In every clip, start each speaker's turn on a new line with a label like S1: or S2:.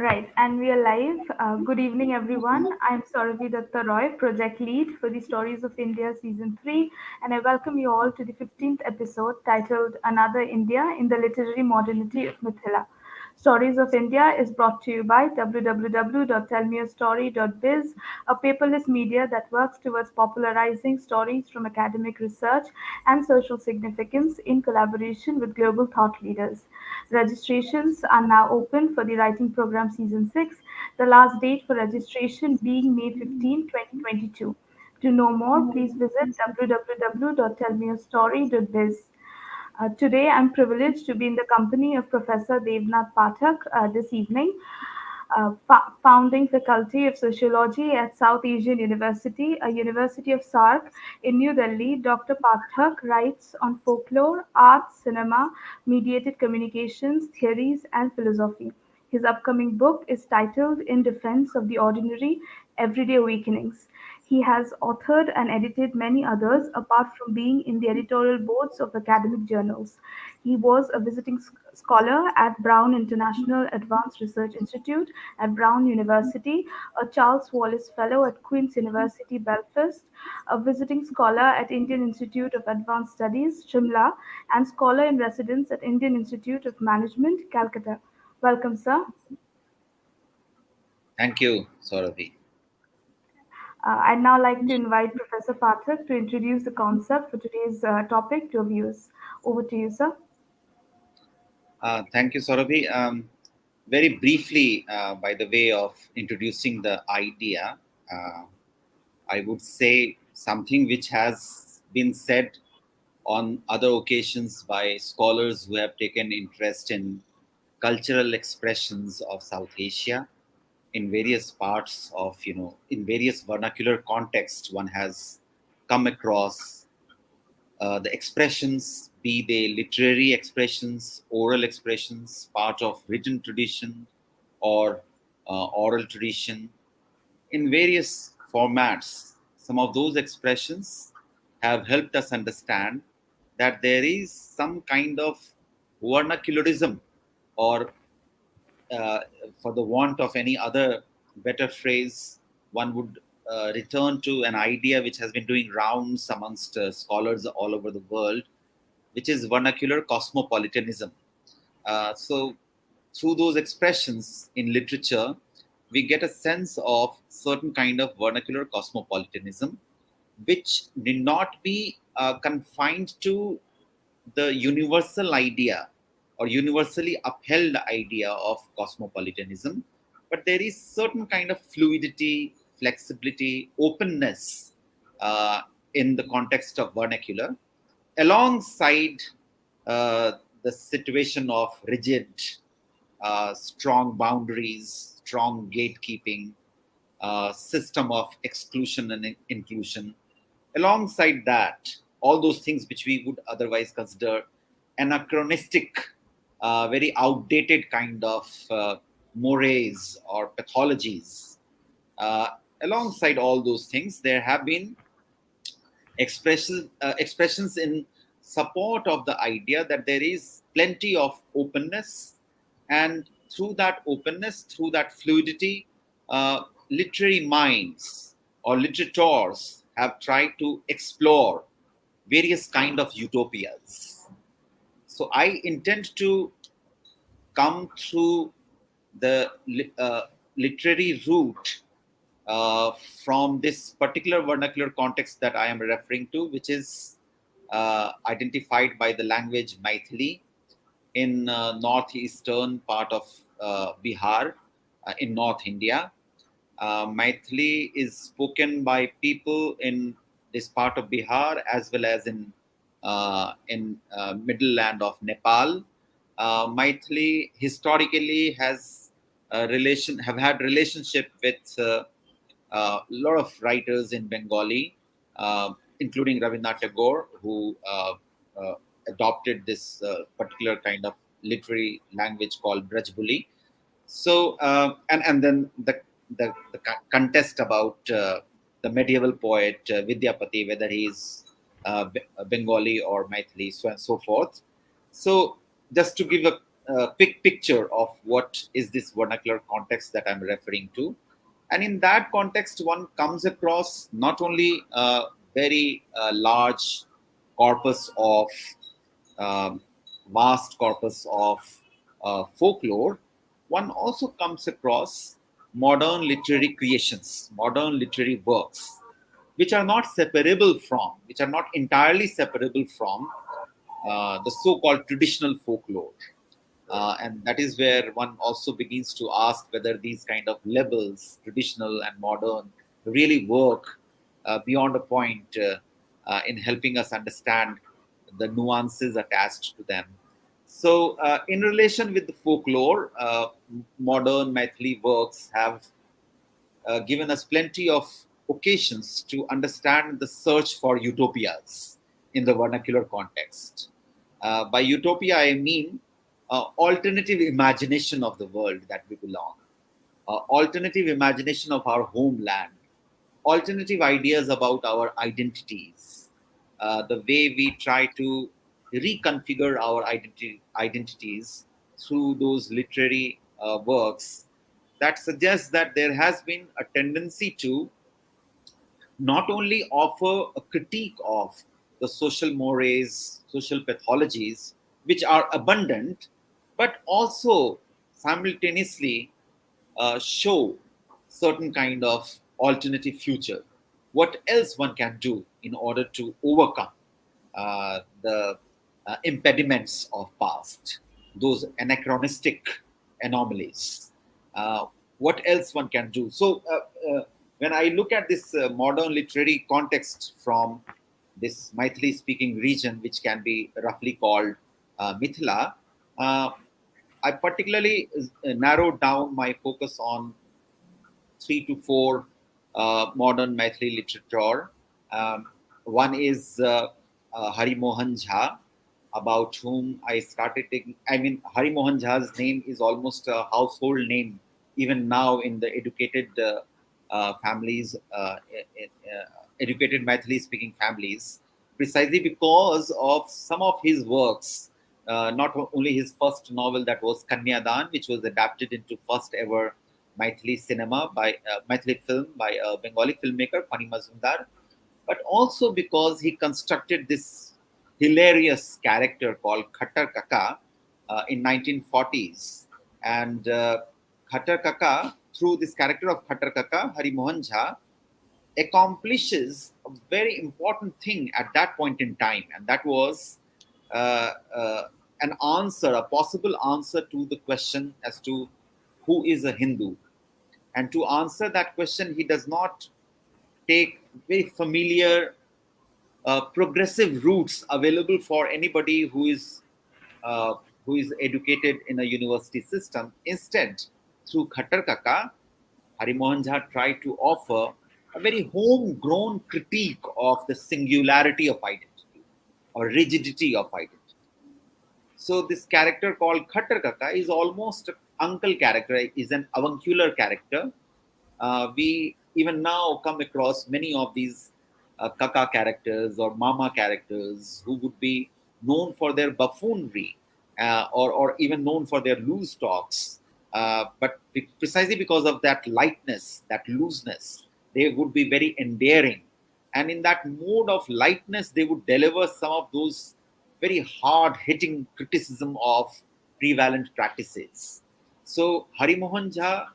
S1: Right, and we are live. Good evening, everyone. I'm Sauravi Datta Roy, Project Lead for the Stories of India Season 3, and I welcome you all to the 15th episode titled Another India in the Literary Modernity of Mithila. Stories of India is brought to you by www.tellmeastory.biz, a paperless media that works towards popularizing stories from academic research and social significance in collaboration with global thought leaders. Registrations are now open for the Writing Program Season 6, the last date for registration being May 15, 2022. To know more, please visit www.tellmeastory.biz. Today, I'm privileged to be in the company of Professor Devnath Pathak this evening, founding faculty of sociology at South Asian University, a university of SARC in New Delhi. Dr. Pathak writes on folklore, art, cinema, mediated communications, theories, and philosophy. His upcoming book is titled In Defense of the Ordinary Everyday Awakenings. He has authored and edited many others apart from being in the editorial boards of academic journals. He was a visiting scholar at Brown International Advanced Research Institute at Brown University, a Charles Wallace Fellow at Queen's University Belfast, a visiting scholar at Indian Institute of Advanced Studies, Shimla, and scholar in residence at Indian Institute of Management, Calcutta. Welcome, sir.
S2: Thank you, Sauravi.
S1: I'd now like to invite Professor Pathak to introduce the concept for today's topic to our viewers. Over to you, sir.
S2: Thank you, Sauravi. Very briefly, by the way of introducing the idea, uh, I would say something which has been said on other occasions by scholars who have taken interest in cultural expressions of South Asia in various parts of, in various vernacular contexts. One has come across the expressions, be they literary expressions, oral expressions, part of written tradition or oral tradition, in various formats. Some of those expressions have helped us understand that there is some kind of vernacularism, or uh, for the want of any other better phrase, one would return to an idea which has been doing rounds amongst scholars all over the world, which is vernacular cosmopolitanism. So, through those expressions in literature, we get a sense of certain kind of vernacular cosmopolitanism, which need not be confined to the universal idea or universally upheld idea of cosmopolitanism, but there is certain kind of fluidity, flexibility, openness uh, in the context of vernacular, alongside uh, the situation of rigid, strong boundaries, strong gatekeeping, system of exclusion and inclusion. Alongside that, all those things which we would otherwise consider anachronistic, very outdated kind of mores or pathologies. Uh, Alongside all those things, there have been expressions in support of the idea that there is plenty of openness, and through that openness, through that fluidity, literary minds or literateurs have tried to explore various kind of utopias. So I intend to come through the literary route uh, from this particular vernacular context that I am referring to, which is identified by the language Maithili in northeastern part of Bihar, in North India. Maithili is spoken by people in this part of Bihar as well as in middle land of Nepal. Maithili historically has have had relationship with a lot of writers in Bengali, including Rabindranath Tagore, who uh, adopted this particular kind of literary language called Brajbuli. So, and then the contest about the medieval poet Vidyapati, whether he's Bengali or Maithili, so and so forth. So, just to give quick picture of what is this vernacular context that I'm referring to. And in that context, one comes across not only a very large corpus of um, vast corpus of folklore, one also comes across modern literary creations, modern literary works, which are not separable from, which are not entirely separable from the so-called traditional folklore. And that is where one also begins to ask whether these kind of labels, traditional and modern, really work beyond a point in helping us understand the nuances attached to them. So, in relation with the folklore, modern Maithili works have given us plenty of occasions to understand the search for utopias in the vernacular context. By utopia, I mean alternative imagination of the world that we belong, alternative imagination of our homeland, alternative ideas about our identities, the way we try to reconfigure our identities through those literary works that suggests that there has been a tendency to not only offer a critique of the social mores, social pathologies, which are abundant, but also simultaneously show certain kind of alternative future. What else one can do in order to overcome the impediments of past, those anachronistic anomalies. Uh, what else one can do? So when I look at this modern literary context from this Maithili speaking region, which can be roughly called Mithila, uh, I particularly narrowed down my focus on three to four modern Maithili literature. Um, One is Hari Mohan Jha, about whom I started taking. I mean, Hari Mohan Jha's name is almost a household name even now in the educated families, educated Maithili speaking families, precisely because of some of his works. Not only his first novel, that was Kanyadan, which was adapted into first ever Maithili cinema by Maithili film by a Bengali filmmaker, Fani Mazumdar, but also because he constructed this hilarious character called Khattar Kaka in 1940s. And Khattar Kaka, through this character of Khattar Kaka, Hari Mohan Jha accomplishes a very important thing at that point in time, and that was uh, uh, an answer, a possible answer to the question as to who is a Hindu. And to answer that question, he does not take very familiar, progressive routes available for anybody uh, who is educated in a university system. Instead, through Khattar Kaka, Hari Mohan Jha tried to offer a very homegrown critique of the singularity of identity or rigidity of identity. So this character called Khattar Kaka is almost an uncle character, is an avuncular character. We even now come across many of these Kaka characters or Mama characters who would be known for their buffoonery or even known for their loose talks. But precisely because of that lightness, that looseness, they would be very endearing. And in that mode of lightness, they would deliver some of those very hard hitting criticism of prevalent practices. So Hari Mohan Jha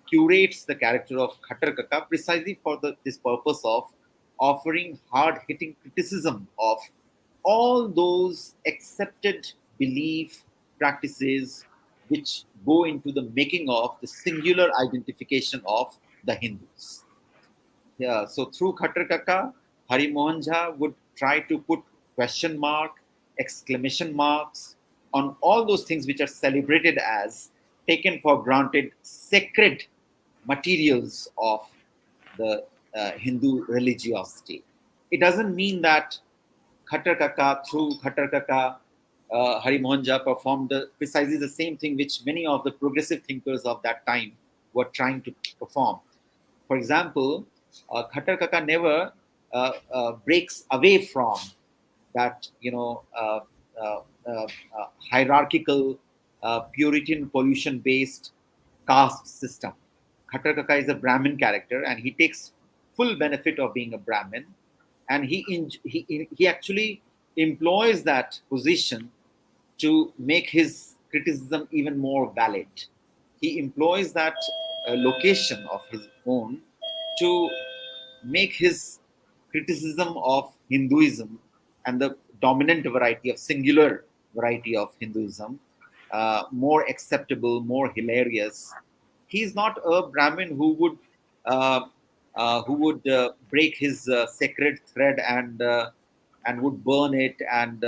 S2: curates the character of Khattar Kaka precisely for this purpose of offering hard hitting criticism of all those accepted belief practices which go into the making of the singular identification of the Hindus. Yeah, so through Khattar Kaka, Hari Mohan Jha would try to put question mark, exclamation marks on all those things which are celebrated as taken for granted sacred materials of the Hindu religiosity. It doesn't mean that through Khattar Kaka, Hari Mohan Jha performed precisely the same thing which many of the progressive thinkers of that time were trying to perform. For example, Khattar Kaka never breaks away from that, uh, hierarchical Puritan pollution-based caste system. Khattar Kaka is a Brahmin character, and he takes full benefit of being a Brahmin, and he actually employs that position to make his criticism even more valid. He employs that location of his own to make his criticism of Hinduism and the dominant variety of singular variety of Hinduism more acceptable, more hilarious. He's not a Brahmin uh, who would break his sacred thread and would burn it and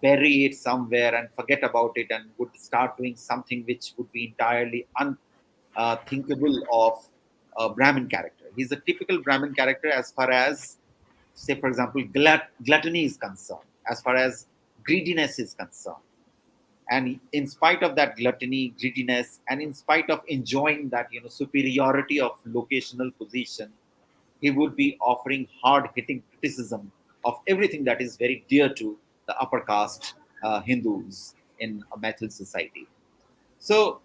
S2: bury it somewhere and forget about it and would start doing something which would be entirely unthinkable of a Brahmin character. He's a typical Brahmin character as far as, say, for example, gluttony is concerned, as far as greediness is concerned. And in spite of that gluttony, greediness, and in spite of enjoying that superiority of locational position, he would be offering hard-hitting criticism of everything that is very dear to the upper caste Hindus in a Mithil society. So,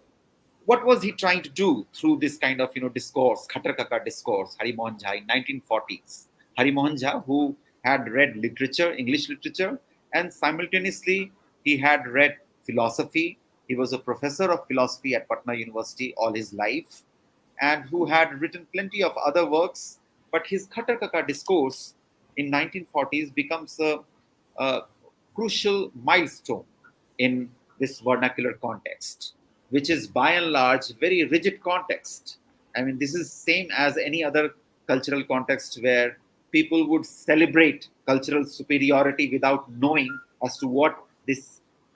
S2: what was he trying to do through this kind of discourse, Khattar Kaka discourse, Hari Mohan Jha in 1940s? Hari Mohan Jha, who had read literature, English literature, and simultaneously he had read philosophy. He was a professor of philosophy at Patna University all his life, and who had written plenty of other works. But his Khattar Kaka discourse in 1940s becomes a crucial milestone in this vernacular context, which is by and large very rigid context. I mean, this is same as any other cultural context where people would celebrate cultural superiority without knowing as to what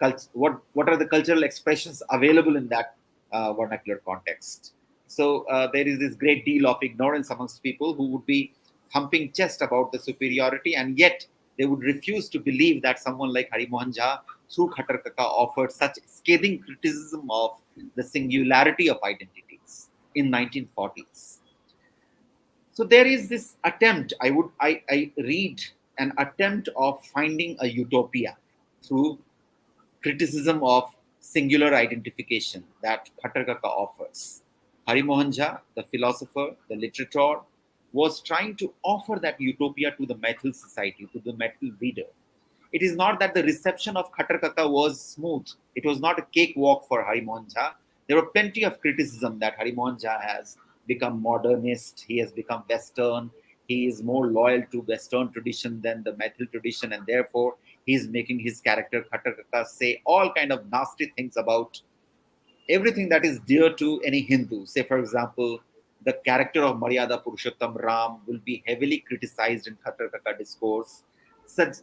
S2: are the cultural expressions available in that vernacular context. So there is this great deal of ignorance amongst people who would be thumping chest about the superiority, and yet they would refuse to believe that someone like Hari Mohan Jha, through Khattar Kaka, offered such scathing criticism of the singularity of identities in 1940s. So there is this attempt. I read an attempt of finding a utopia through criticism of singular identification that Khattar Kaka offers. Hari Mohan Jha, the philosopher, the literator, was trying to offer that utopia to the Mithil society, to the Mithil reader. It is not that the reception of Khattar Kaka was smooth. It was not a cakewalk for Hari Mohan Jha. There were plenty of criticism that Hari Mohan Jha has become modernist, he has become Western, he is more loyal to Western tradition than the Mithil tradition, and therefore he is making his character Khattar Kaka say all kind of nasty things about everything that is dear to any Hindu. Say, for example, the character of Maryada Purushottam Ram will be heavily criticized in Khattar Kaka discourse. Such,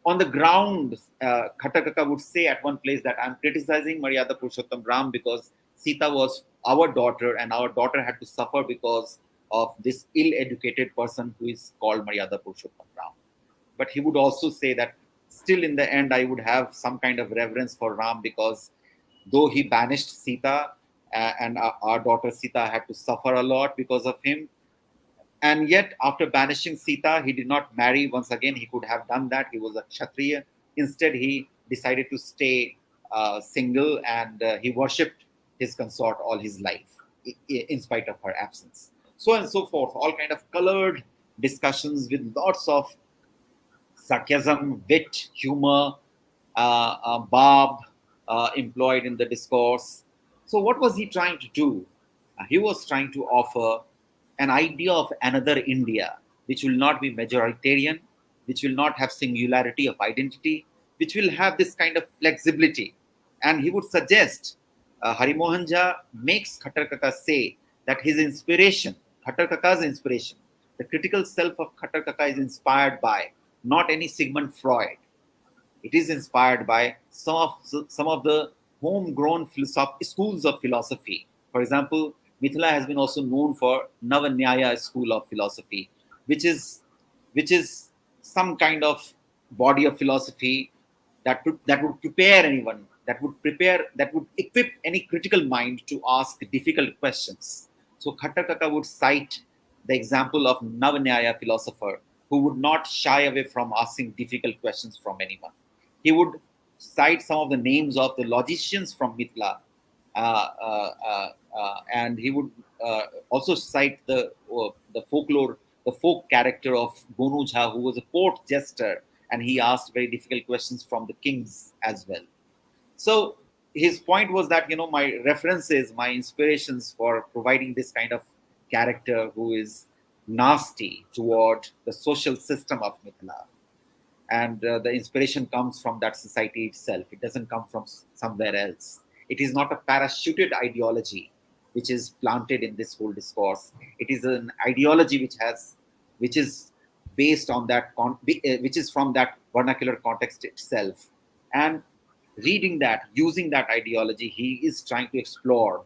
S2: on the ground, Khattar Kaka would say at one place that I'm criticizing Maryada Purushottam Ram because Sita was our daughter and our daughter had to suffer because of this ill-educated person who is called Maryada Purushottam Ram. But he would also say that still in the end, I would have some kind of reverence for Ram because though he banished Sita and our daughter Sita had to suffer a lot because of him, and yet after banishing Sita, he did not marry once again. He could have done that. He was a Kshatriya. Instead, he decided to stay single and he worshipped his consort all his life in spite of her absence. So on and so forth, all kind of colored discussions with lots of sarcasm, wit, humor, barb employed in the discourse. So, what was he trying to do? He was trying to offer an idea of another India, which will not be majoritarian, which will not have singularity of identity, which will have this kind of flexibility. And he would suggest Hari Mohan Jha makes Khattar Kaka say that his inspiration, Khattar Kaka's inspiration, the critical self of Khattar Kaka is inspired by not any Sigmund Freud. It is inspired by some of the homegrown schools of philosophy. For example, Mithila has been also known for Navanyaya school of philosophy, which is which is some kind of body of philosophy that would prepare anyone, that would equip any critical mind to ask difficult questions. So Khattar Kaka would cite the example of Navanyaya philosopher who would not shy away from asking difficult questions from anyone. He would cite some of the names of the logicians from Mithila, and he would also cite the folklore, the folk character of Gonu Jha, who was a court jester, and he asked very difficult questions from the kings as well. So his point was that, my references, my inspirations for providing this kind of character who is nasty toward the social system of Mithila, and the inspiration comes from that society itself. It doesn't come from somewhere else. It is not a parachuted ideology which is planted in this whole discourse. It is an ideology which is based on which is from that vernacular context itself. And reading that, using that ideology, he is trying to explore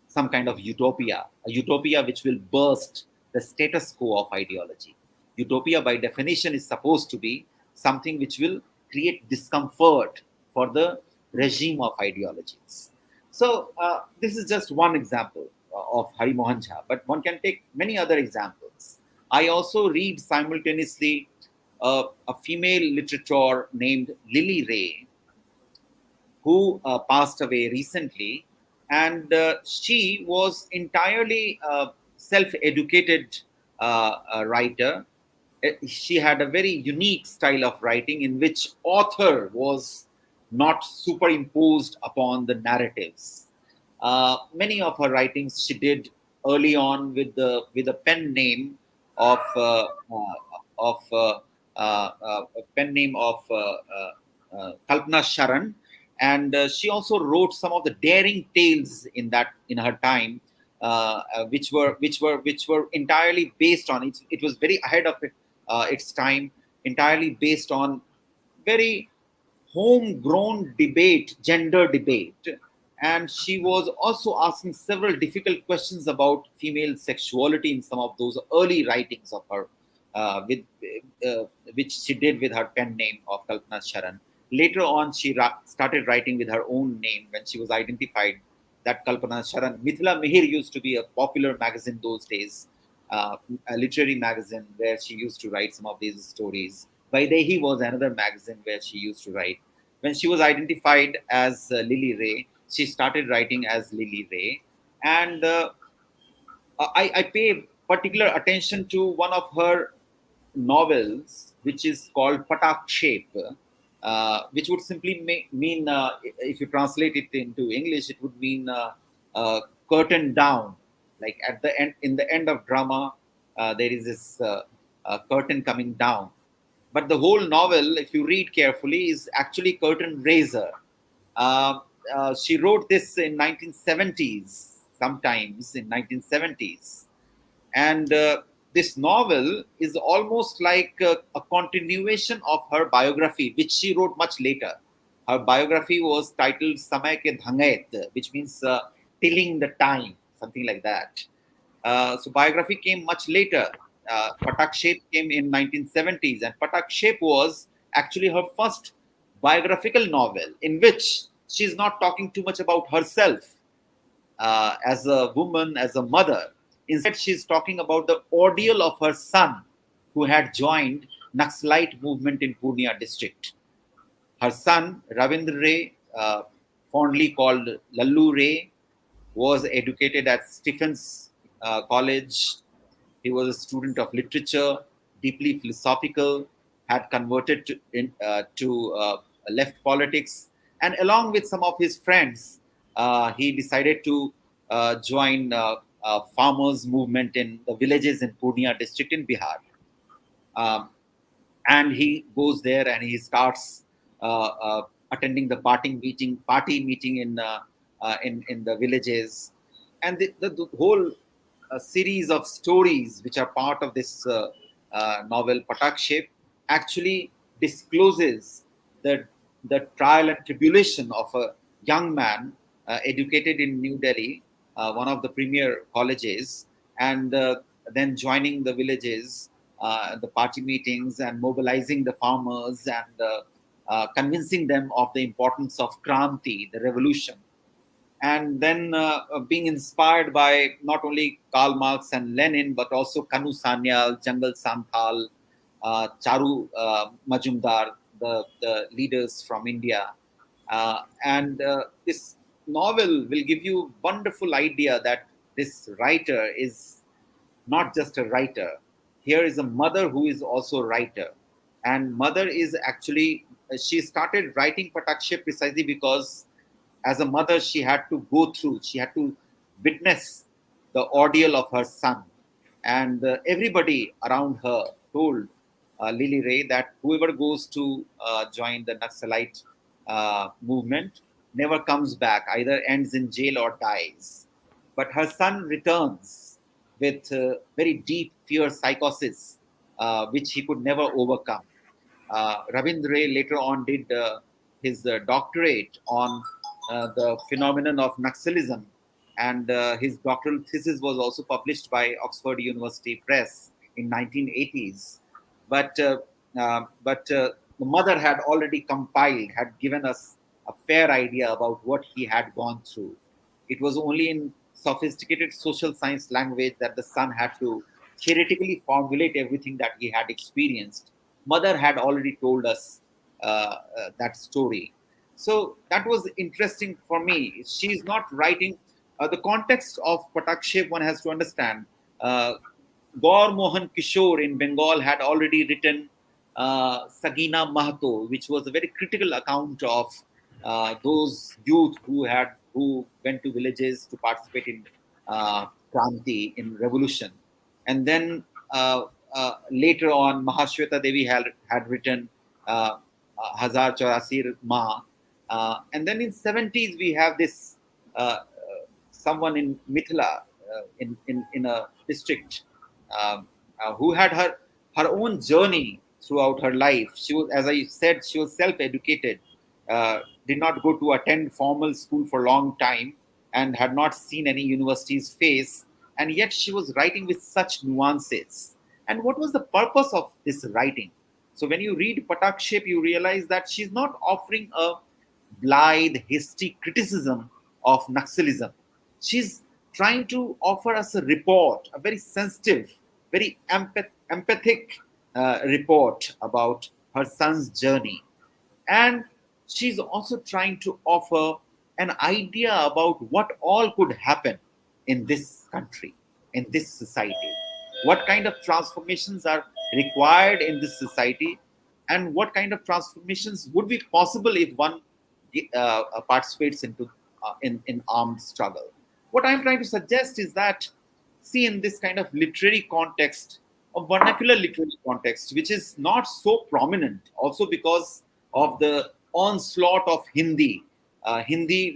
S2: some kind of utopia, a utopia which will burst the status quo of ideology. Utopia, by definition, is supposed to be something which will create discomfort for the regime of ideologies. So, this is just one example of Hari Mohan Jha, but one can take many other examples. I also read simultaneously a female literature named Lily Ray, who passed away recently, and she was entirely self-educated writer. She had a very unique style of writing in which author was not superimposed upon the narratives. Many of her writings she did early on with a pen name of a pen name of Kalpana Sharan, and she also wrote some of the daring tales in her time, which were entirely based on it was very ahead of its time, entirely based on very homegrown debate, gender debate. And she was also asking several difficult questions about female sexuality in some of those early writings of her, with which she did with her pen name of Kalpana Sharan. Later on, she started writing with her own name when she was identified that Kalpana Sharan. Mithila Mihir used to be a popular magazine those days, a literary magazine where she used to write some of these stories. Vaidehi was another magazine where she used to write. When she was identified as Lily Ray, she started writing as Lily Ray. And I pay particular attention to one of her novels, which is called Pathak Shape, which would simply mean, if you translate it into English, it would mean curtain down. Like at the end, in the end of drama, there is this curtain coming down. But the whole novel, if you read carefully, is actually curtain raiser. Uh, she wrote this in 1970s, sometimes in 1970s, and this novel is almost like a continuation of her biography, which she wrote much later. Her biography was titled Samay Ke Dhangait, which means tilling the time, something like that. So biography came much later. Patak Shape came in 1970s, and Patak Shape was actually her first biographical novel in which she's not talking too much about herself as a woman, as a mother. Instead, she's talking about the ordeal of her son who had joined Naxalite movement in Purnia district. Her son, Ravindra Ray, fondly called Lallu Ray, was educated at Stephens College. He was a student of literature, deeply philosophical, had converted to left politics, and along with some of his friends, he decided to join farmers' movement in the villages in Purnia district in Bihar. Um, and he goes there and he starts attending the party meeting in the villages, and the whole series of stories which are part of this novel Patak Shape actually discloses the the trial and tribulation of a young man educated in New Delhi, one of the premier colleges, and then joining the villages, the party meetings, and mobilizing the farmers and convincing them of the importance of Kranti, the revolution, and then being inspired by not only Karl Marx and Lenin, but also Kanu Sanyal, Jangal Santhal, Charu Majumdar, the leaders from India. And this novel will give you wonderful idea that this writer is not just a writer. Here is a mother who is also a writer. And mother is actually, she started writing Patakshay precisely because as a mother, she had to witness the ordeal of her son. And everybody around her told Lily Ray that whoever goes to join the Naxalite movement never comes back, either ends in jail or dies. But her son returns with very deep fear psychosis, which he could never overcome. Ravindra later on did his doctorate on the phenomenon of Naxalism, and his doctoral thesis was also published by Oxford University Press in 1980s. But the mother had already compiled, had given us a fair idea about what he had gone through. It was only in sophisticated social science language that the son had to theoretically formulate everything that he had experienced. Mother had already told us that story. So that was interesting for me. She's not writing the context of Patakshev, one has to understand. Gaur Mohan Kishore in Bengal had already written Sagina Mahato, which was a very critical account of those youth who went to villages to participate in Kranti, in revolution. And then later on, Mahashweta Devi had written Hazar Chaurasir Ma. And then in 70s, we have this someone in Mithila, in a district, who had her own journey throughout her life. She was, as I said, she was self-educated, did not go to attend formal school for a long time, and had not seen any university's face, and yet she was writing with such nuances. And what was the purpose of this writing? So when you read Patakshep, you realize that she's not offering a blithe, hasty criticism of Naxalism. She's trying to offer us a report, a very sensitive, very empathic report about her son's journey. And she's also trying to offer an idea about what all could happen in this country, in this society. What kind of transformations are required in this society, and what kind of transformations would be possible if one participates in armed struggle. What I'm trying to suggest is that, see, in this kind of literary context, a vernacular literary context, which is not so prominent, also because of the onslaught of Hindi,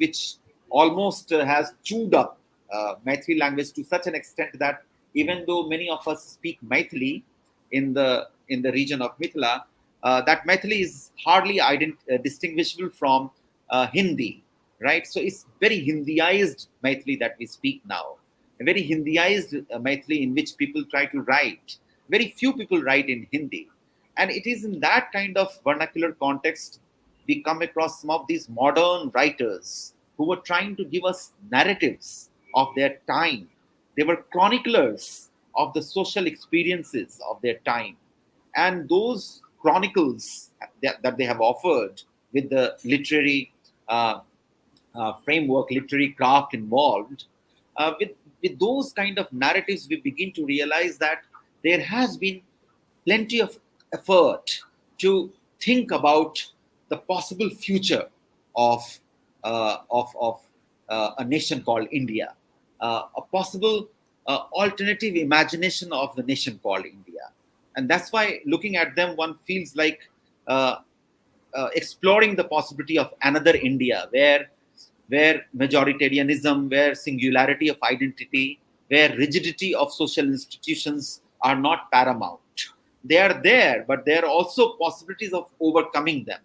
S2: which almost has chewed up Maithili language to such an extent that even though many of us speak Maithili in the region of Mithila, that Maithili is hardly distinguishable from Hindi, right? So it's very Hindiized Maithili that we speak now, a very Hindiized Maithili in which people try to write. Very few people write in Hindi. And it is in that kind of vernacular context we come across some of these modern writers who were trying to give us narratives of their time. They were chroniclers of the social experiences of their time. And those chronicles that they have offered with the literary framework, literary craft involved, with those kind of narratives, we begin to realize that there has been plenty of effort to think about the possible future of a nation called India, a possible alternative imagination of the nation called India. And that's why looking at them, one feels like uh, exploring the possibility of another India, where majoritarianism, where singularity of identity, where rigidity of social institutions are not paramount. They are there, but there are also possibilities of overcoming them.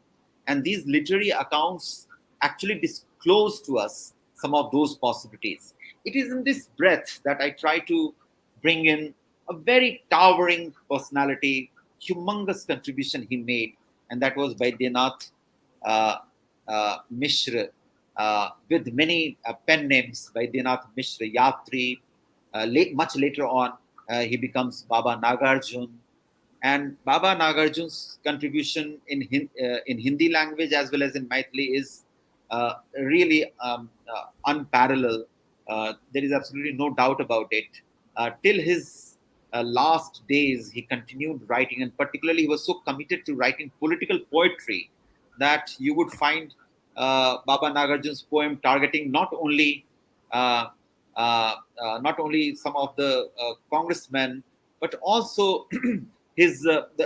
S2: And these literary accounts actually disclose to us some of those possibilities. It is in this breath that I try to bring in a very towering personality, humongous contribution he made, and that was Baidyanath uh, Mishra, with many pen names: Baidyanath Mishra, Yatri. Much later on, he becomes Baba Nagarjun, And Baba Nagarjun's contribution in Hindi language as well as in Maithili is really unparalleled. There is absolutely no doubt about it. Till his last days, he continued writing, and particularly he was so committed to writing political poetry that you would find Baba Nagarjun's poem targeting uh, not only some of the congressmen, but also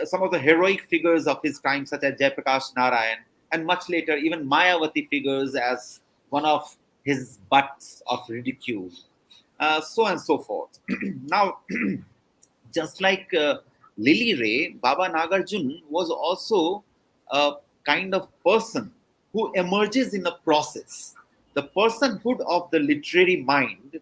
S2: some of the heroic figures of his time, such as Jayaprakash Narayan, and much later even Mayawati figures as one of his butts of ridicule, so and so forth. Now, just like Lily Ray, Baba Nagarjun was also a kind of person who emerges in a process. The personhood of the literary mind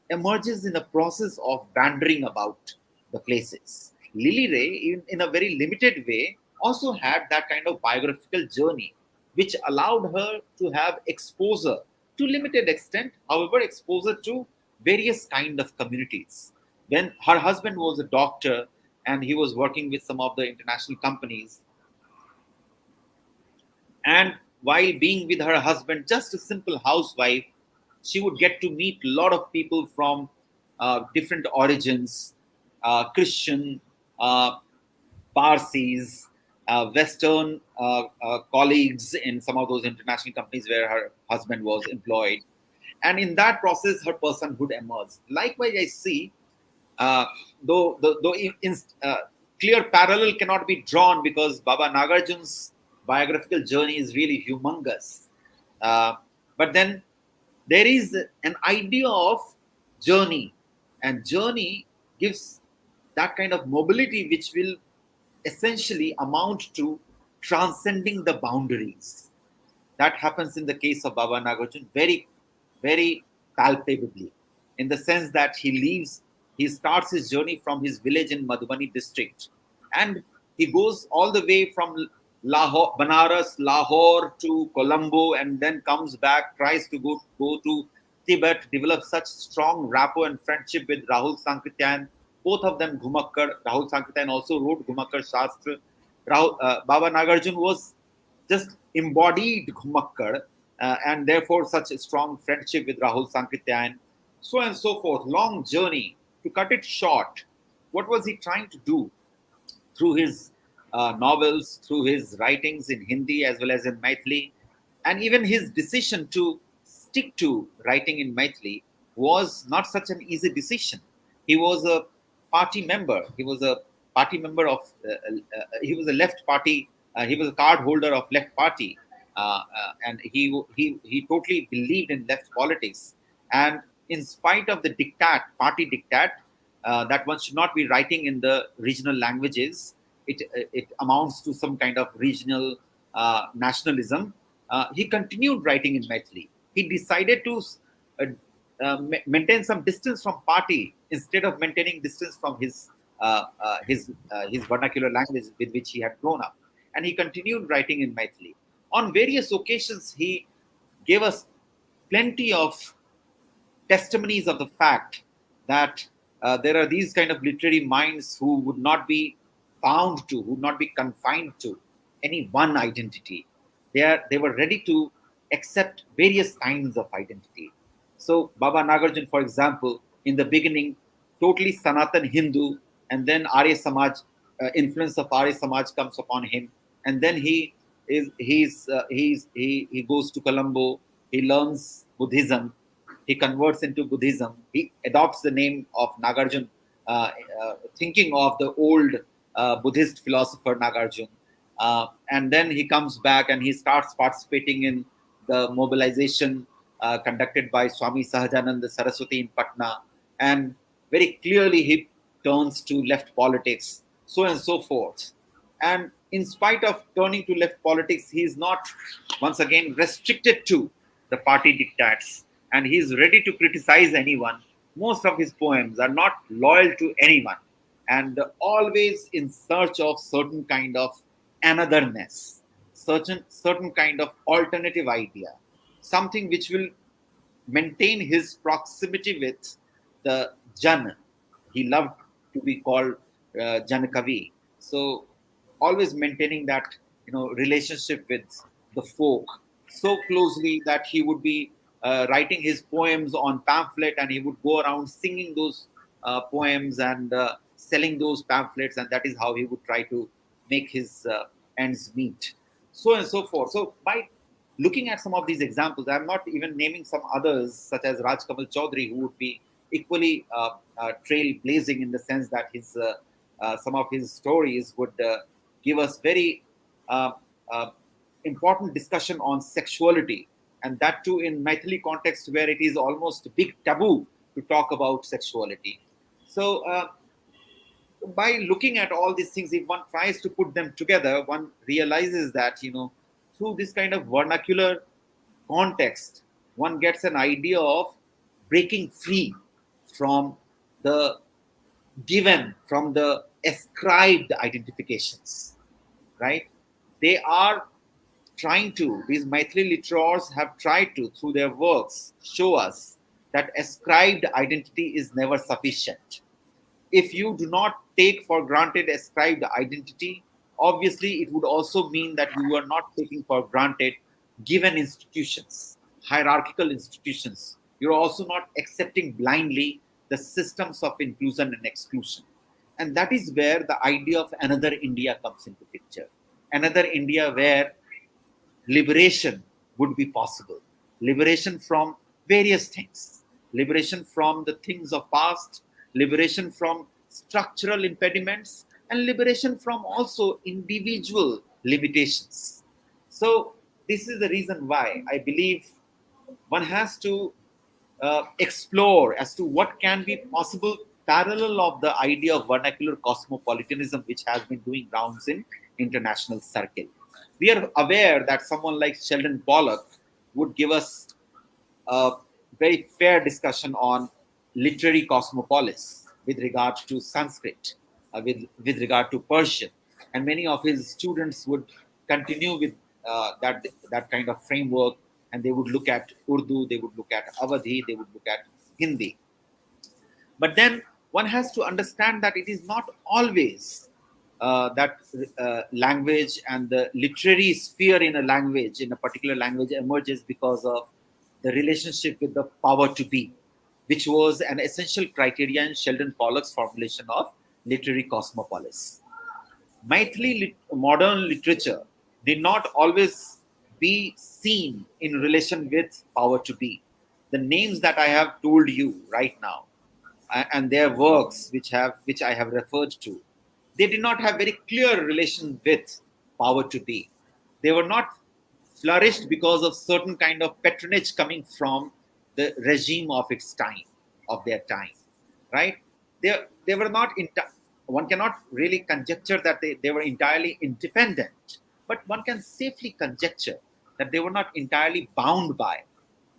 S2: emerges in a process of wandering about the places. Lily Ray, in a very limited way, also had that kind of biographical journey, which allowed her to have exposure to limited extent, however, exposure to various kind of communities. When her husband was a doctor and he was working with some of the international companies, and while being with her husband, just a simple housewife, she would get to meet a lot of people from different origins, Christian, uh, Parsis, Western colleagues in some of those international companies where her husband was employed. And in that process, her personhood emerged. Likewise, I see, uh, though clear parallel cannot be drawn because Baba Nagarjun's biographical journey is really humongous. But then there is an idea of journey, and journey gives that kind of mobility which will essentially amount to transcending the boundaries. That happens in the case of Baba Nagarjun very, very palpably, in the sense that he starts his journey from his village in Madhubani district, and he goes all the way from Lahore, Banaras, Lahore to Colombo, and then comes back, tries to go to Tibet, develops such strong rapport and friendship with Rahul Sankrityan. Both of them Ghumakkar. Rahul Sankrityan also wrote Ghumakkar Shastra. Baba Nagarjun was just embodied Ghumakkar, and therefore such a strong friendship with Rahul Sankrityan, so and so forth. Long journey. To cut it short, what was he trying to do? Through his novels, through his writings in Hindi as well as in Maithili, and even his decision to stick to writing in Maithili was not such an easy decision. He was a party member. He was a party member of. He was a left party. He was a card holder of left party, and he totally believed in left politics. And in spite of the party diktat, that one should not be writing in the regional languages. It amounts to some kind of regional nationalism. He continued writing in Maithili. He decided to uh, maintain some distance from party instead of maintaining distance from his vernacular language with which he had grown up, and he continued writing in Maithili. On various occasions, he gave us plenty of testimonies of the fact that there are these kind of literary minds who would not be bound to, who would not be confined to any one identity. They were ready to accept various kinds of identity. So Baba Nagarjun, for example, in the beginning, totally Sanatan Hindu, and then Arya Samaj, influence of Arya Samaj comes upon him, and then he goes to Colombo, he learns Buddhism, he converts into Buddhism. He adopts the name of Nagarjun, thinking of the old Buddhist philosopher Nagarjun. And then he comes back and he starts participating in the mobilization conducted by Swami Sahajananda Saraswati in Patna. And very clearly he turns to left politics, so and so forth. And in spite of turning to left politics, he is not once again restricted to the party diktats, and he is ready to criticize anyone. Most of his poems are not loyal to anyone, and always in search of certain kind of anotherness, certain kind of alternative idea, something which will maintain his proximity with the Jan. He loved to be called Janakavi. So always maintaining that relationship with the folk so closely that he would be writing his poems on pamphlet, and he would go around singing those poems and selling those pamphlets, and that is how he would try to make his ends meet, so and so forth. So by looking at some of these examples, I'm not even naming some others such as Raj Kamal Chaudhary, who would be equally trailblazing in the sense that his some of his stories would give us very uh, uh, important discussion on sexuality, and that too in Maithili context where it is almost a big taboo to talk about sexuality. So by looking at all these things, if one tries to put them together, one realizes that through this kind of vernacular context, one gets an idea of breaking free from the given, from the ascribed identifications, right? They are trying to, these Maithili literateurs have tried to, through their works, show us that ascribed identity is never sufficient. If you do not take for granted ascribed identity, obviously it would also mean that you are not taking for granted given institutions, hierarchical institutions. You're also not accepting blindly the systems of inclusion and exclusion. And that is where the idea of another India comes into picture. Another India where liberation would be possible. Liberation from various things. Liberation from the things of past, liberation from structural impediments, and liberation from also individual limitations. So this is the reason why I believe one has to explore as to what can be possible parallel of the idea of vernacular cosmopolitanism, which has been doing rounds in international circle. We are aware that someone like Sheldon Pollock would give us a very fair discussion on literary cosmopolis with regard to Sanskrit, with regard to Persian, and many of his students would continue with that kind of framework, and they would look at Urdu, they would look at Awadhi, they would look at Hindi. But then one has to understand that it is not always that language and the literary sphere in a language, in a particular language, emerges because of the relationship with the power to be, which was an essential criteria in Sheldon Pollock's formulation of literary cosmopolis. Maithili modern literature did not always be seen in relation with power to be. The names that I have told you right now, and their works which I have referred to, they did not have very clear relation with power to be. They were not flourished because of certain kind of patronage coming from the regime of its time, of their time, right? They were not one cannot really conjecture that they were entirely independent, but one can safely conjecture that they were not entirely bound by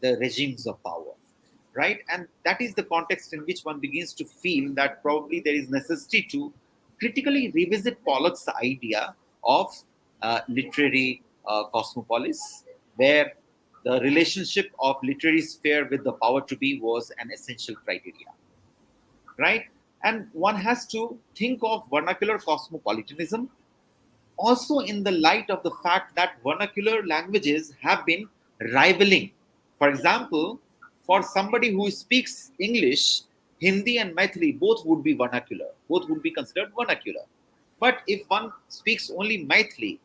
S2: the regimes of power, right? And that is the context in which one begins to feel that probably there is necessity to critically revisit Pollock's idea of literary cosmopolis, where the relationship of literary sphere with the power to be was an essential criteria, right? And one has to think of vernacular cosmopolitanism also in the light of the fact that vernacular languages have been rivaling. For example, for somebody who speaks English, Hindi and Maithili both would be vernacular, both would be considered vernacular. But if one speaks only Maithili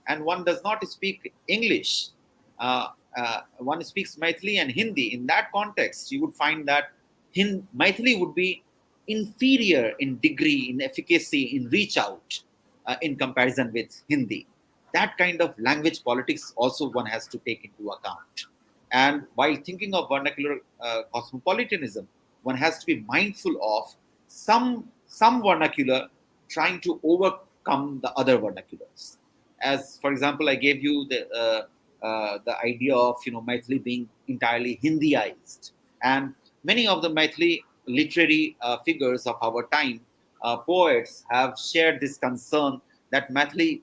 S2: and one does not speak English, one speaks Maithili and Hindi, in that context, you would find that Maithili would be inferior in degree, in efficacy, in reach out in comparison with Hindi. That kind of language politics also one has to take into account. And while thinking of vernacular cosmopolitanism, one has to be mindful of some vernacular trying to overcome the other vernaculars. As for example, I gave you the idea of Maithili being entirely Hindiized, and many of the Maithili literary figures of our time, poets, have shared this concern that Maithili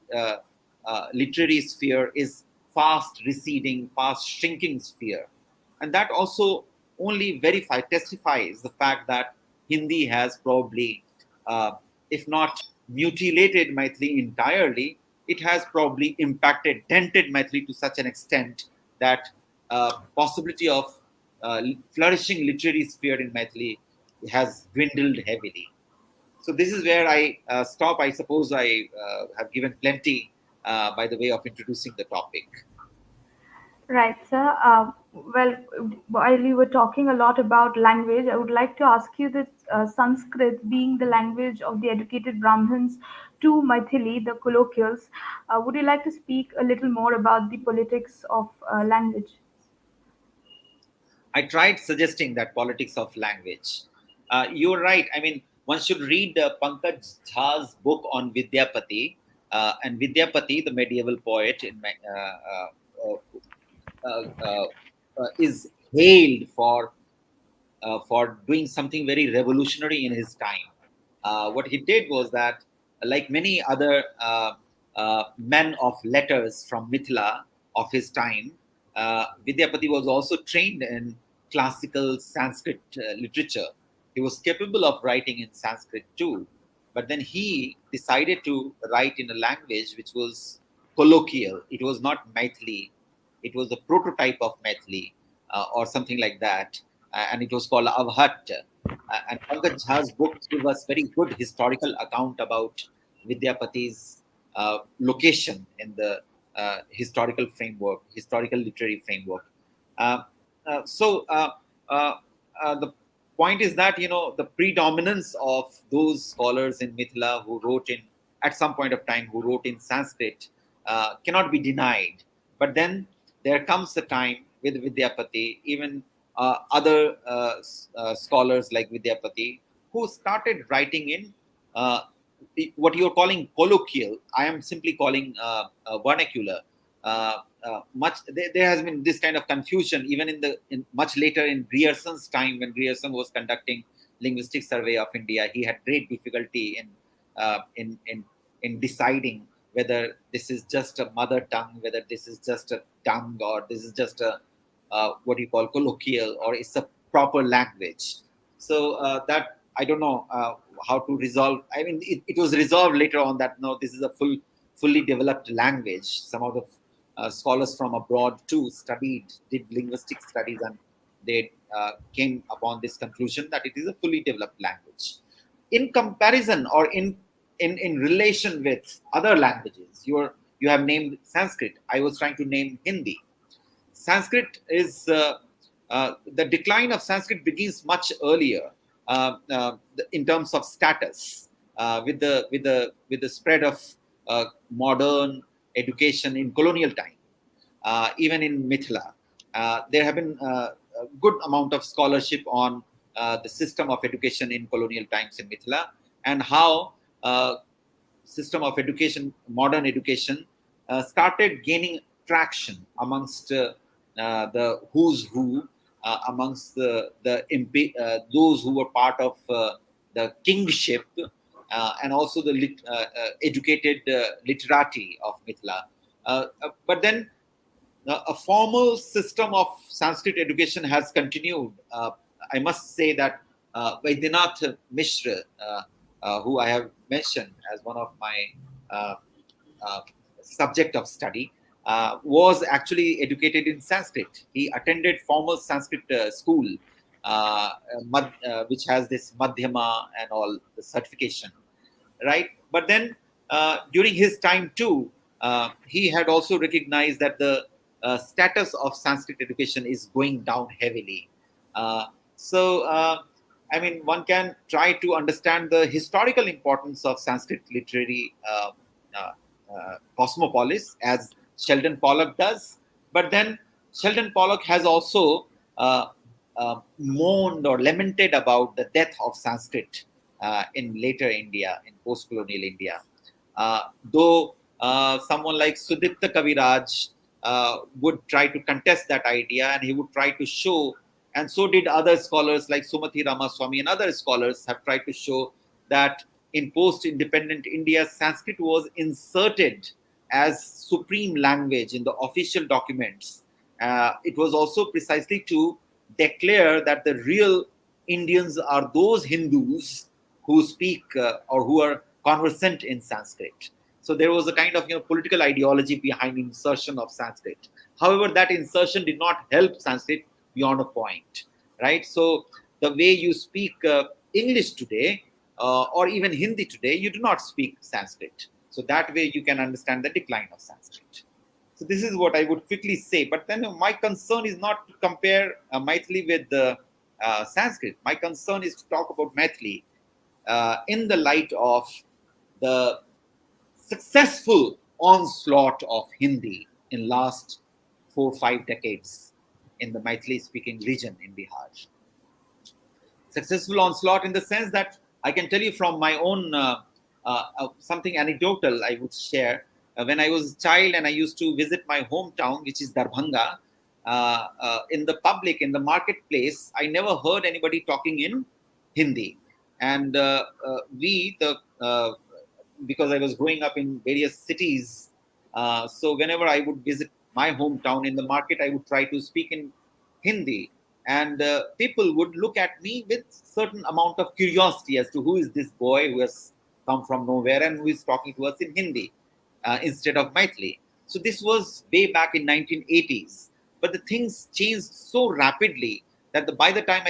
S2: literary sphere is fast receding, fast shrinking sphere, and that also only testifies the fact that Hindi has probably, if not mutilated Maithili entirely. It has probably impacted, dented Maithili to such an extent that possibility of flourishing literary sphere in Maithili has dwindled heavily. So this is where I stop. I suppose I have given plenty by the way of introducing the topic.
S1: Right, sir. Well, while you were talking a lot about language, I would like to ask you that Sanskrit, being the language of the educated Brahmins, to Maithili, the colloquials, would you like to speak a little more about the politics of language?
S2: I tried suggesting that politics of language. You're right. I mean, one should read Pankaj Jha's book on Vidyapati, and Vidyapati, the medieval poet, is hailed for doing something very revolutionary in his time. What he did was that, like many other men of letters from Mithila of his time, Vidyapati was also trained in classical Sanskrit literature. He was capable of writing in Sanskrit too, but then he decided to write in a language which was colloquial. It was not Maithili, it was a prototype of Maithili or something like that, and it was called Avhat. And Pankaj Jha's book gives us very good historical account about Vidyapati's location in the historical framework, historical literary framework. Uh, so uh, the point is that the predominance of those scholars in Mithila who wrote in at some point of time who wrote in Sanskrit cannot be denied. But then there comes a time with Vidyapati, even other scholars like Vidyapati, who started writing in uh, what you're calling colloquial. I am simply calling vernacular. There has been this kind of confusion even in much later in Grierson's time, when Grierson was conducting linguistic survey of India. He had great difficulty uh, in in in deciding whether this is just a mother tongue, whether this is just a tongue, or this is just a what you call colloquial, or it's a proper language. So that I don't know how to resolve. I mean, it was resolved later on that no, this is a fully developed language. Some of the scholars from abroad too did linguistic studies, and they came upon this conclusion that it is a fully developed language. In comparison, or in relation with other languages, you have named Sanskrit. I was trying to name Hindi. Sanskrit is the decline of Sanskrit begins much earlier in terms of status with the spread of modern education in colonial time. Even in Mithila, there have been a good amount of scholarship on the system of education in colonial times in Mithila, and how system of education, modern education, started gaining traction amongst the who's who, amongst those who were part of the kingship, and also the educated literati of Mithila. But then a formal system of Sanskrit education has continued. I must say that Vaidyanath Mishra, who I have mentioned as one of my uh, uh, subject of study, was actually educated in Sanskrit. He attended formal Sanskrit school, which has this Madhyama and all the certification, right? But then during his time too, he had also recognized that the status of Sanskrit education is going down heavily. Uh, so, I mean, one can try to understand the historical importance of Sanskrit literary uh, cosmopolis, as Sheldon Pollock does. But then Sheldon Pollock has also mourned or lamented about the death of Sanskrit in later India, in post-colonial India. Though someone like Sudipta Kaviraj would try to contest that idea, and he would try to show, and so did other scholars like Sumathi Ramaswamy and other scholars have tried to show that in post-independent India, Sanskrit was inserted as supreme language in the official documents. It was also precisely to declare that the real Indians are those Hindus who speak or who are conversant in Sanskrit. So there was a kind of political ideology behind insertion of Sanskrit. However, that insertion did not help Sanskrit beyond a point, right? So the way you speak English today, or even Hindi today, you do not speak Sanskrit. So that way you can understand the decline of Sanskrit. So this is what I would quickly say. But then my concern is not to compare Maithili with Sanskrit. My concern is to talk about Maithili in the light of the successful onslaught of Hindi in last 4 or 5 decades in the Maithili speaking region in Bihar. Successful onslaught in the sense that I can tell you from my own something anecdotal I would share. When I was a child and I used to visit my hometown, which is Darbhanga, in the public, in the marketplace, I never heard anybody talking in Hindi. And because I was growing up in various cities, so whenever I would visit my hometown in the market, I would try to speak in Hindi, and people would look at me with certain amount of curiosity as to who is this boy who has come from nowhere and who is talking to us in Hindi instead of Maithili. So this was way back in 1980s, but the things changed so rapidly that by the time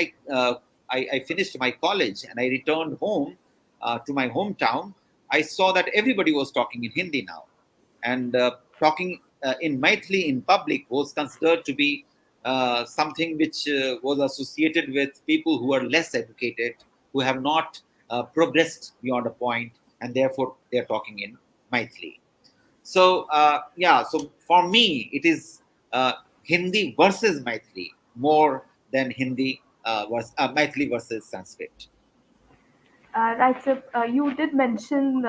S2: I finished my college and I returned home to my hometown, I saw that everybody was talking in Hindi now, and talking in Maithili in public was considered to be something which was associated with people who are less educated, who have not progressed beyond a point, and therefore they are talking in Maithili. So yeah, so for me it is Hindi versus Maithili more than Maithili versus Sanskrit.
S1: Right, so you did mention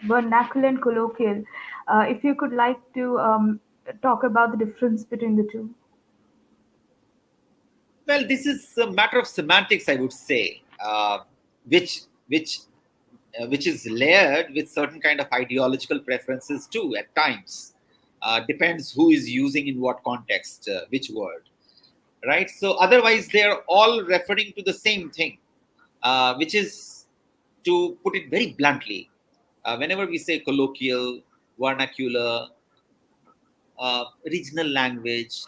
S1: vernacular and colloquial. If you could like to talk about the difference between the two.
S2: Well, this is a matter of semantics, I would say, which which which is layered with certain kind of ideological preferences too. At times, depends who is using in what context, which word, right? So otherwise, they are all referring to the same thing, which is, to put it very bluntly, whenever we say colloquial, vernacular, regional language,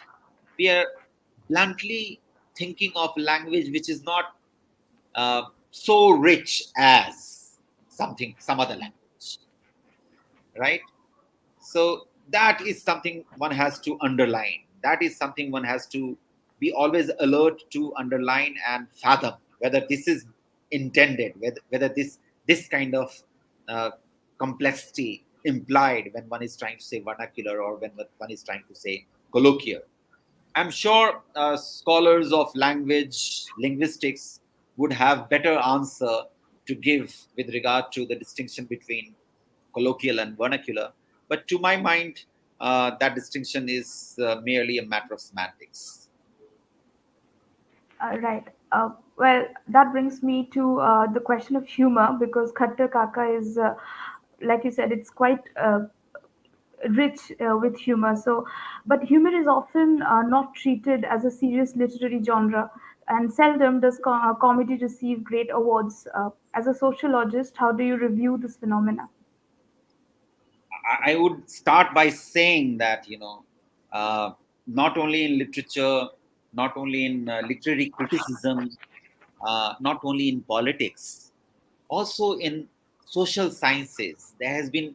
S2: we are bluntly thinking of language which is not so rich as some other language, right? So that is something one has to underline. That is something one has to be always alert to underline and fathom whether this is intended, whether this kind of uh, complexity implied when one is trying to say vernacular or when one is trying to say colloquial. I'm sure scholars of linguistics would have better answer to give with regard to the distinction between colloquial and vernacular. But to my mind, that distinction is merely a matter of semantics.
S1: Right. Well, that brings me to the question of humor because Khattar Kaka is, like you said, it's quite rich with humor. So, but humor is often not treated as a serious literary genre, and seldom does comedy receive great awards. As a sociologist, how do you review this phenomena?
S2: I would start by saying that uh, not only in literature, not only in literary criticism, not only in politics, also in social sciences, there has been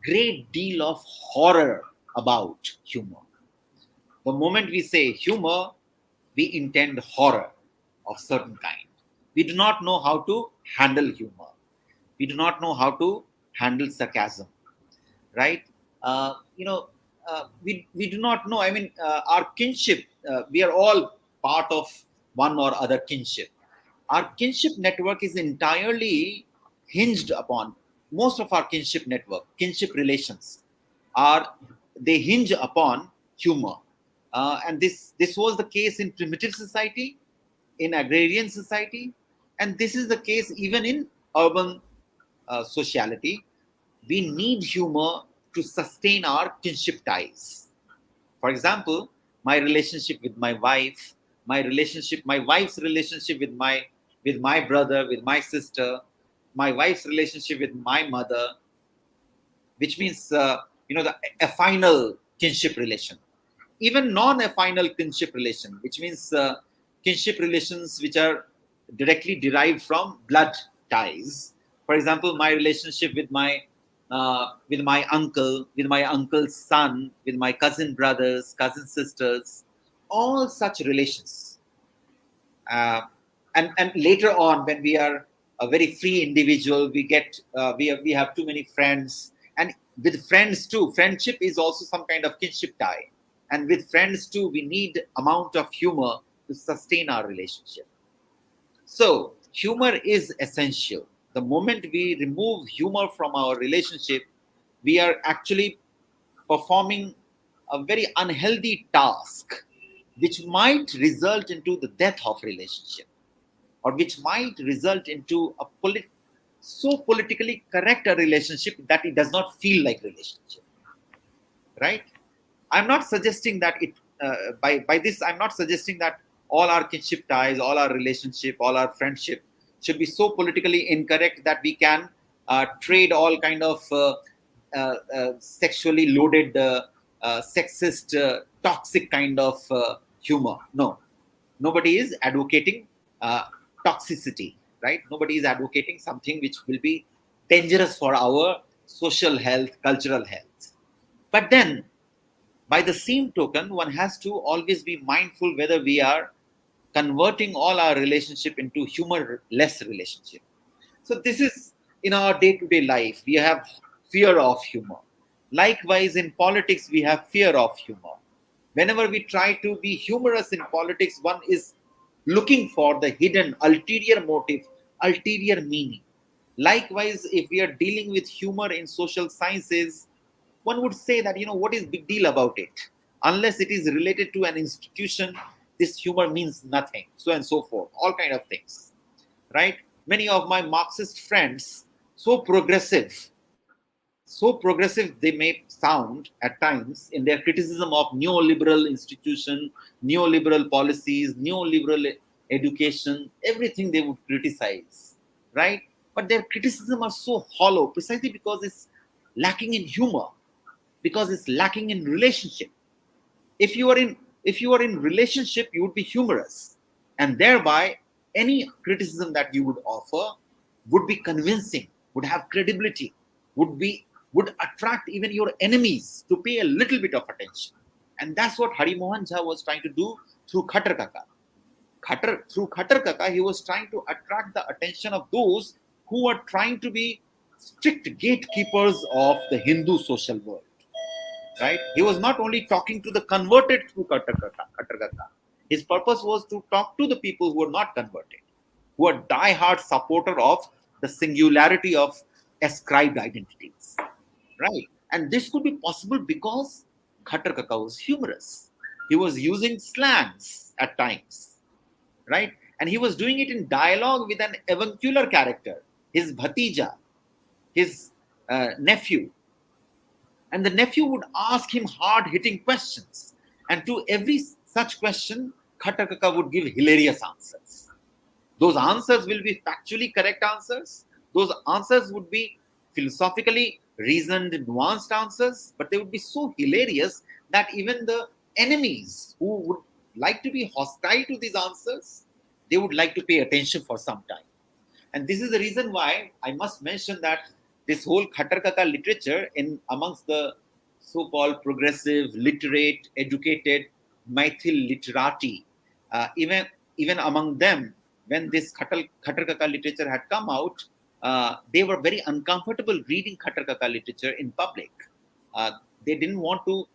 S2: great deal of horror about humor. The moment we say humor, we intend horror of certain kind. We do not know how to handle humor. We do not know how to handle sarcasm, right? We do not know. I mean, our kinship, we are all part of one or other kinship. Our kinship network is entirely hinged upon, most of our kinship relations are, they hinge upon humor. And this was the case in primitive society, in agrarian society, and this is the case even in urban sociality. We need humor to sustain our kinship ties. For example, my relationship with my wife, my wife's relationship with my brother, with my sister. my wife's relationship with my mother, which means the affinal kinship relation, even non-affinal kinship relation, which means kinship relations which are directly derived from blood ties. For example, my relationship with my uncle, with my uncle's son, with my cousin brothers, cousin sisters, all such relations. uh, and later on, when we are a very free individual, we get we have too many friends, and with friends too, friendship is also some kind of kinship tie, and with friends too, we need amount of humor to sustain our relationship. So humor is essential. The moment we remove humor from our relationship, we are actually performing a very unhealthy task, which might result into the death of relationship, or which might result into a so politically correct a relationship that it does not feel like relationship, right? I'm not suggesting that it by this I'm not suggesting that all our kinship ties, all our relationship, all our friendship should be so politically incorrect that we can trade all kind of sexually loaded, sexist, toxic kind of humor. No, nobody is advocating uh, toxicity, right? Nobody is advocating something which will be dangerous for our social health, cultural health. But then, by the same token, one has to always be mindful whether we are converting all our relationship into humor-less relationship. So this is in our day-to-day life. We have fear of humor. Likewise, in politics, we have fear of humor. Whenever we try to be humorous in politics, one is looking for the hidden ulterior motive, ulterior meaning. Likewise, if we are dealing with humor in social sciences, one would say that, what is big deal about it? Unless it is related to an institution, this humor means nothing, so and so forth, all kind of things, right? Many of my Marxist friends, so progressive, so progressive they may sound at times in their criticism of neoliberal institution, neoliberal policies, neoliberal education, everything they would criticize, right? But their criticism are so hollow precisely because it's lacking in humor, because it's lacking in relationship. If you are in relationship, you would be humorous, and thereby any criticism that you would offer would be convincing, would have credibility, would attract even your enemies to pay a little bit of attention. And that's what Hari Mohan Jha was trying to do through Khattar Kaka. Through Khattar Kaka, he was trying to attract the attention of those who are trying to be strict gatekeepers of the Hindu social world, right? He was not only talking to the converted through Khattar. His purpose was to talk to the people who are not converted, who are die-hard supporter of the singularity of ascribed identities, right? And this could be possible because Khattar was humorous. He was using slangs at times, right? And he was doing it in dialogue with an avuncular character, his bhatija, his nephew, and the nephew would ask him hard hitting questions. And to every such question, Khattar would give hilarious answers. Those answers will be factually correct answers. Those answers would be philosophically reasoned, nuanced answers, but they would be so hilarious that even the enemies who would like to be hostile to these answers, they would like to pay attention for some time. And this is the reason why I must mention that this whole Khattar Kaka literature in amongst the so-called progressive, literate, educated Mithil literati, even among them, when this Khattar Kaka literature had come out, they were very uncomfortable reading Khattar Kaka literature in public. They didn't want to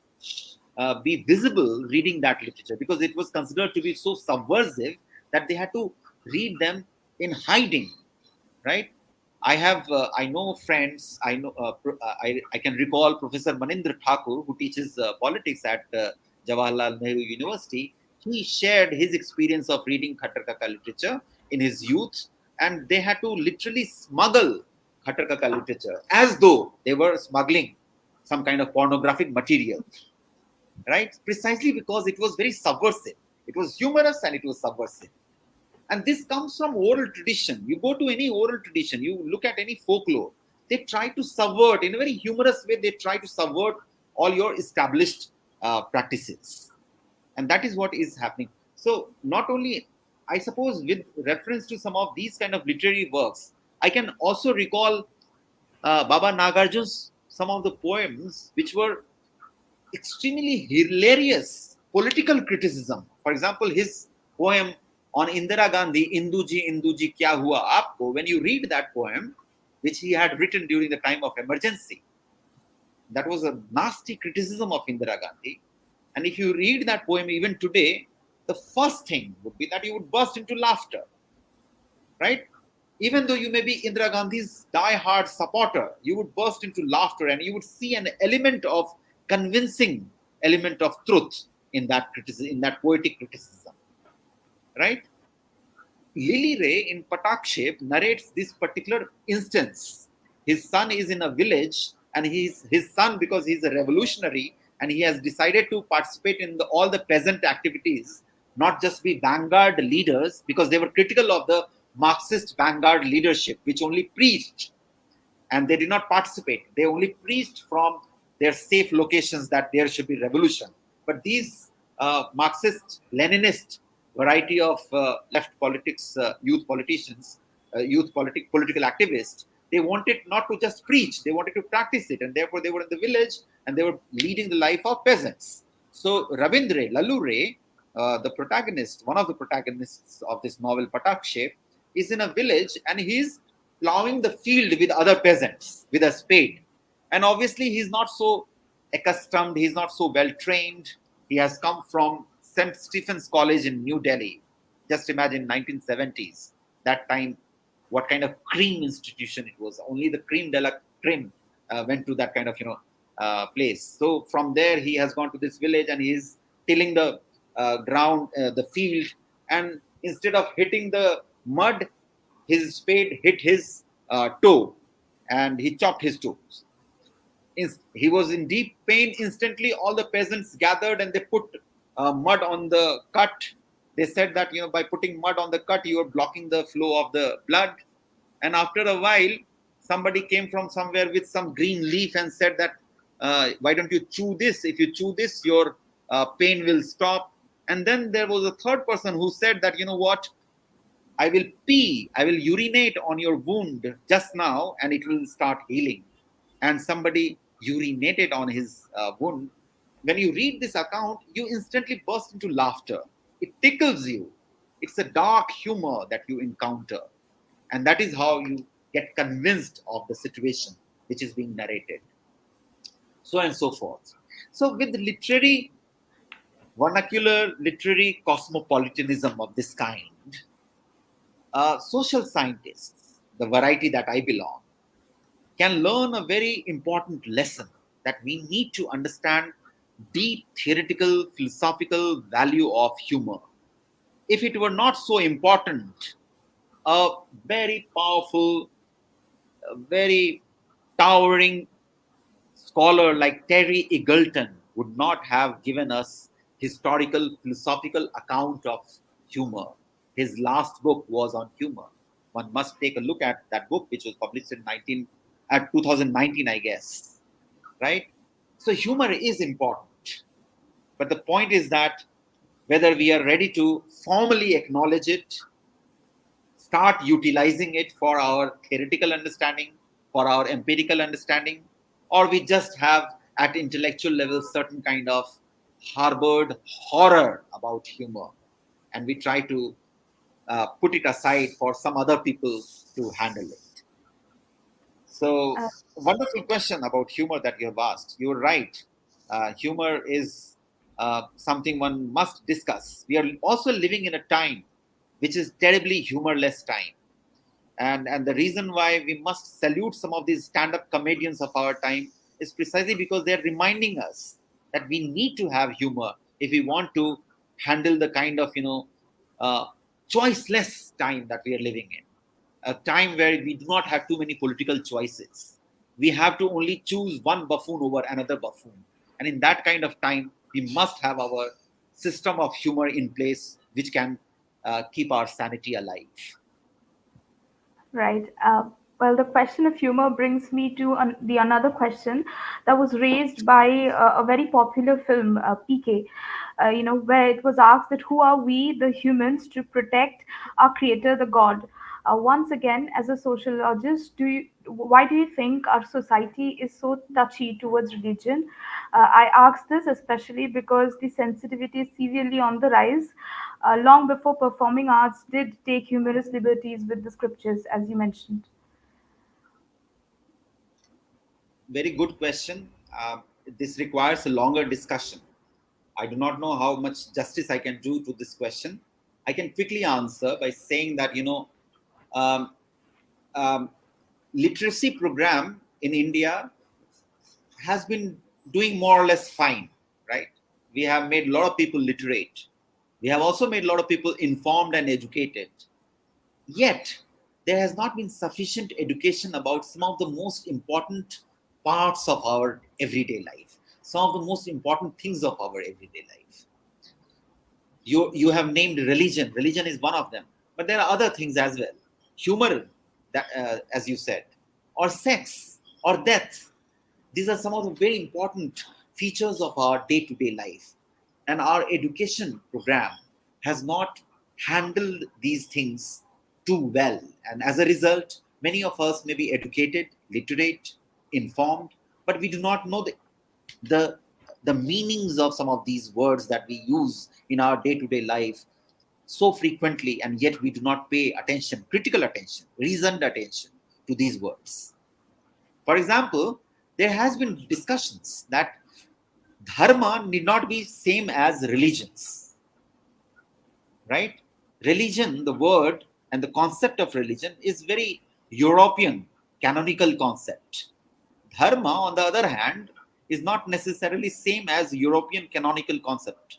S2: be visible reading that literature because it was considered to be so subversive that they had to read them in hiding, right? I know friends. I can recall Professor Manindra Thakur, who teaches politics at Jawaharlal Nehru University. He shared his experience of reading Khattar Kaka literature in his youth, and they had to literally smuggle Khattar Kaka literature as though they were smuggling some kind of pornographic material, right? Precisely because it was very subversive. It was humorous and it was subversive. And this comes from oral tradition. You go to any oral tradition, you look at any folklore, they try to subvert, in a very humorous way, they try to subvert all your established practices. And that is what is happening. So, not only, I suppose, with reference to some of these kind of literary works, I can also recall Baba Nagarjuna's some of the poems which were extremely hilarious political criticism. For example, his poem on Indira Gandhi, Induji Kya Hua Aapko, when you read that poem, which he had written during the time of emergency, that was a nasty criticism of Indira Gandhi. And if you read that poem even today, the first thing would be that you would burst into laughter, right? Even though you may be Indira Gandhi's die-hard supporter, you would burst into laughter and you would see an element of convincing element of truth in that criticism, in that poetic criticism, right? Lily Ray in Pathak narrates this particular instance. His son is in a village, and he's his son because he's a revolutionary, and he has decided to participate in all the peasant activities, not just be vanguard leaders, because they were critical of the Marxist vanguard leadership, which only preached and they did not participate. They only preached from their safe locations that there should be revolution. But these Marxist, Leninist variety of left politics, youth politicians, political activists, they wanted not to just preach, they wanted to practice it. And therefore, they were in the village and they were leading the life of peasants. So, Ravindra, Lalu Ray, the protagonist, one of the protagonists of this novel, Patak Shape, is in a village and he's plowing the field with other peasants with a spade. And obviously, he's not so accustomed, he's not so well trained. He has come from St. Stephen's College in New Delhi. Just imagine 1970s. That time, what kind of cream institution it was. Only the cream de la creme went to that kind of place. So from there, he has gone to this village and he's tilling the ground, the field, and instead of hitting the mud, his spade hit his toe, and he chopped his toes. He was in deep pain. Instantly, all the peasants gathered and they put mud on the cut. They said that by putting mud on the cut, you are blocking the flow of the blood. And after a while, somebody came from somewhere with some green leaf and said that, why don't you chew this? If you chew this, your pain will stop. And then there was a third person who said that, what? I will pee, I will urinate on your wound just now and it will start healing. And somebody urinated on his wound. When you read this account, you instantly burst into laughter. It tickles you. It's a dark humor that you encounter. And that is how you get convinced of the situation which is being narrated. So and so forth. So, with literary, vernacular, literary cosmopolitanism of this kind, social scientists, the variety that I belong, can learn a very important lesson that we need to understand deep theoretical, philosophical value of humor. If it were not so important, a very powerful, a very towering scholar like Terry Eagleton would not have given us historical, philosophical account of humor. His last book was on humor. One must take a look at that book, which was published in 2019, I guess. Right? So humor is important. But the point is that whether we are ready to formally acknowledge it, start utilizing it for our theoretical understanding, for our empirical understanding, or we just have at intellectual level certain kind of harbored horror about humor and we try to put it aside for some other people to handle it. So,
S1: Uh,
S2: wonderful question about humor that you have asked. You're right. Humor is something one must discuss. We are also living in a time which is terribly humorless time. And the reason why we must salute some of these stand-up comedians of our time is precisely because they're reminding us that we need to have humor if we want to handle the kind of uh, choiceless time that we are living in, a time where we do not have too many political choices. We have to only choose one buffoon over another buffoon. And in that kind of time, we must have our system of humor in place, which can keep our sanity alive.
S1: Right. Well, the question of humor brings me to the another question that was raised by a very popular film, PK. Where it was asked that who are we, the humans, to protect our creator, the God? Once again, as a sociologist, why do you think our society is so touchy towards religion? I ask this especially because the sensitivity is severely on the rise long before performing arts did take humorous liberties with the scriptures, as you mentioned.
S2: Very good question. This requires a longer discussion. I do not know how much justice I can do to this question. I can quickly answer by saying that um, um, literacy program in India has been doing more or less fine, right? We have made a lot of people literate. We have also made a lot of people informed and educated. Yet, there has not been sufficient education about some of the most important parts of our everyday life, some of the most important things of our everyday life. You have named religion. Religion is one of them, but there are other things as well. Humor, that, as you said, or sex, or death. These are some of the very important features of our day-to-day life, and our education program has not handled these things too well. And as a result, many of us may be educated, literate, informed, but we do not know the the meanings of some of these words that we use in our day-to-day life so frequently, and yet we do not pay attention, critical attention, reasoned attention to these words. For example, there has been discussions that dharma need not be same as religions, right? Religion, the word and the concept of religion is very European canonical concept. Dharma, on the other hand, is not necessarily same as European canonical concept.